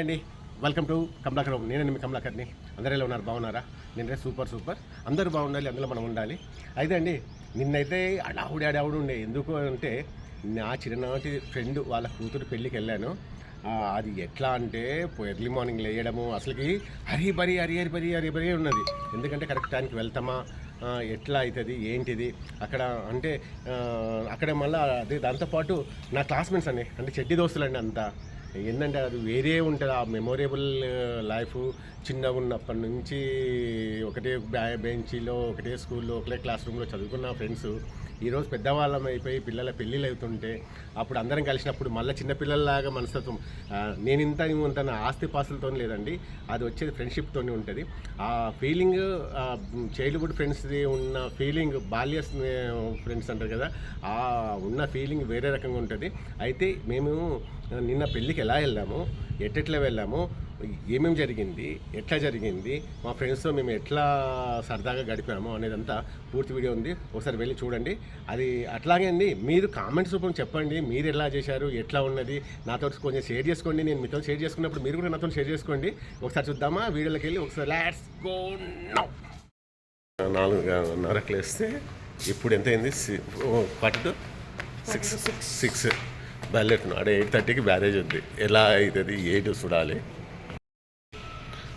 అండి welcome to Kamalakar. నేను మీ కమలాకర్ని. అందరూ ఎలా ఉన్నారు? బాగున్నారా? నేనే సూపర్. అందరూ బాగుండాలి, అందులో మనం ఉండాలి. అయితే అండి నిన్నైతే అడావుడు ఉండే. ఎందుకు అంటే నా చిన్ననాటి ఫ్రెండ్ వాళ్ళ కూతురు పెళ్ళికి వెళ్ళాను. అది ఎట్లా అంటే ఎర్లీ మార్నింగ్ లేయడము, అసలుకి హరిబరి ఉన్నది. ఎందుకంటే కరెక్ట్ టైంకి వెళ్తామా, ఎట్లా అవుతుంది ఏంటిది అక్కడ అంటే అక్కడ మళ్ళీ అదే దాంతోపాటు నా క్లాస్మేట్స్ అండి, అంటే చెడ్డి దోస్తులు అండి. అంతా ఏంటంటే అది వేరే ఉంటుంది. ఆ మెమొరబుల్ లైఫ్ చిన్నగా ఉన్నప్పటి నుంచి ఒకటే బెంచీలో, ఒకటే స్కూల్లో, ఒకటే క్లాస్ రూమ్లో చదువుకున్న ఫ్రెండ్స్ ఈరోజు పెద్దవాళ్ళం అయిపోయి పిల్లల పెళ్ళిళ్ళు అవుతుంటే అప్పుడు అందరం కలిసినప్పుడు మళ్ళీ చిన్నపిల్లల్లాగా మనస్తత్వం. నేను ఇంత ఆస్తి పాస్తులతో లేదండి, అది వచ్చేది ఫ్రెండ్షిప్తో ఉంటుంది. ఆ ఫీలింగ్ చైల్డ్హుడ్ ఫ్రెండ్స్ది ఉన్న ఫీలింగ్, బాల్య ఫ్రెండ్స్ అంటారు కదా, ఆ ఉన్న ఫీలింగ్ వేరే రకంగా ఉంటుంది. అయితే మేము నిన్న పెళ్ళికి ఎలా వెళ్ళాము, ఎట్లా వెళ్ళాము, ఏమేమి జరిగింది, ఎట్లా జరిగింది, మా ఫ్రెండ్స్తో మేము ఎట్లా సరదాగా గడిపాము అనేదంతా పూర్తి వీడియో ఉంది. ఒకసారి వెళ్ళి చూడండి. అది అట్లాగే అండి, మీరు కామెంట్స్ రూపంలో చెప్పండి, మీరు ఎలా చేశారు, ఎట్లా ఉన్నది, నాతో కొంచెం షేర్ చేసుకోండి. నేను మీతో షేర్ చేసుకున్నప్పుడు మీరు కూడా నాతో షేర్ చేసుకోండి. ఒకసారి చూద్దామా వీడియోలోకి వెళ్ళి. ఒకసారి లెట్స్ గో నౌ. 4:30 లేస్తే ఇప్పుడు ఎంత అయింది? 6 బయలుదేరుతున్నాం. అక్కడ 8:30కి బ్యారేజ్ ఉంది. ఎలా అవుతుంది ఏంటి చూడాలి.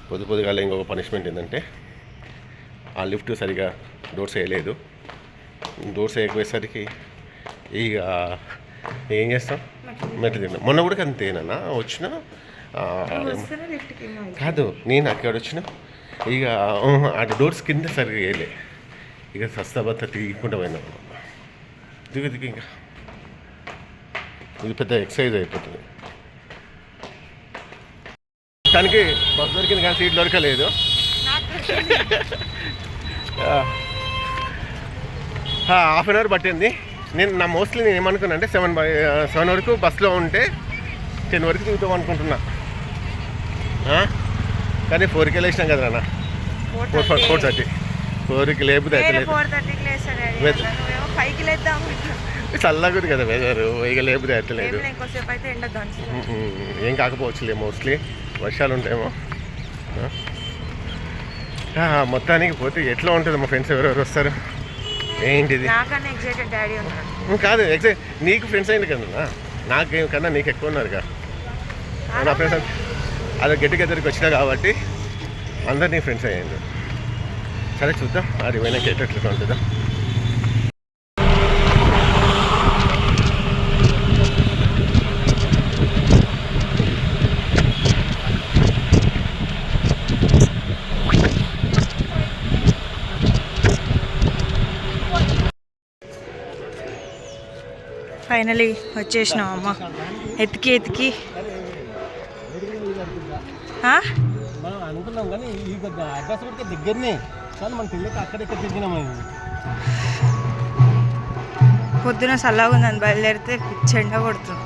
పొద్దుగాల ఇంకొక పనిష్మెంట్ ఏంటంటే ఆ లిఫ్ట్ సరిగా డోర్స్ వేయలేదు. డోర్స్ వేయకపోయేసరికి ఇక ఏం చేస్తాం, మెట్లు తిన్నాం. మొన్న కూడా అంతేనా వచ్చిన కాదు, నేను అక్కడ వచ్చిన ఇక అటు డోర్స్ కింద సరిగా వేయలే. ఇక సస్తాబత్త తిరుగుకుంటూ పోయినాం. దిగి ఇంకా ఇది పెద్ద ఎక్సర్సైజ్ అయిపోతుంది. దానికి బస్ దొరికింది కానీ సీట్ దొరకలేదు. హాఫ్ అన్ అవర్ పట్టింది. నేను మోస్ట్లీ నేను ఏమనుకున్నా అంటే 7 వరకు బస్లో ఉంటే 10 వరకు దిగుతాం అనుకుంటున్నా. కానీ 4కి వెళ్ళేసినాం కదా అన్న. 4:30 4కి లేకపోతే చల్లగుంది కదా వెదరు, ఇక లేకపోతే ఎట్టలేదు. ఏం కాకపోవచ్చులే, మోస్ట్లీ వర్షాలు ఉంటాయేమో. మొత్తానికి పోతే ఎట్లా ఉంటుంది? మా ఫ్రెండ్స్ ఎవరెవరు వస్తారు ఏంటిది కాదు ఎగ్జైట్. నీకు ఫ్రెండ్స్ అయింది కదా, నాకు కన్నా నీకు ఎక్కువ ఉన్నారు కదా నా ఫ్రెండ్స్. అదే గెట్ టుగెదర్కి వచ్చినా కాబట్టి అందరు నీ ఫ్రెండ్స్ అయ్యాను. సరే చూద్దాం అది పోయినాక ఎట్లా ఉంటుందా. ఫైనలీ వచ్చేసినాం అమ్మ. ఎతికి అనుకున్నాం కానీ ఈ అడ్రస్ కూడా దగ్గరనే, కానీ మన పిల్లలకి అక్కడిక్కడ తిరిగినాము. పొద్దున చల్లగా ఉందని బయలుదేరితే చెండ కొడుతుంది.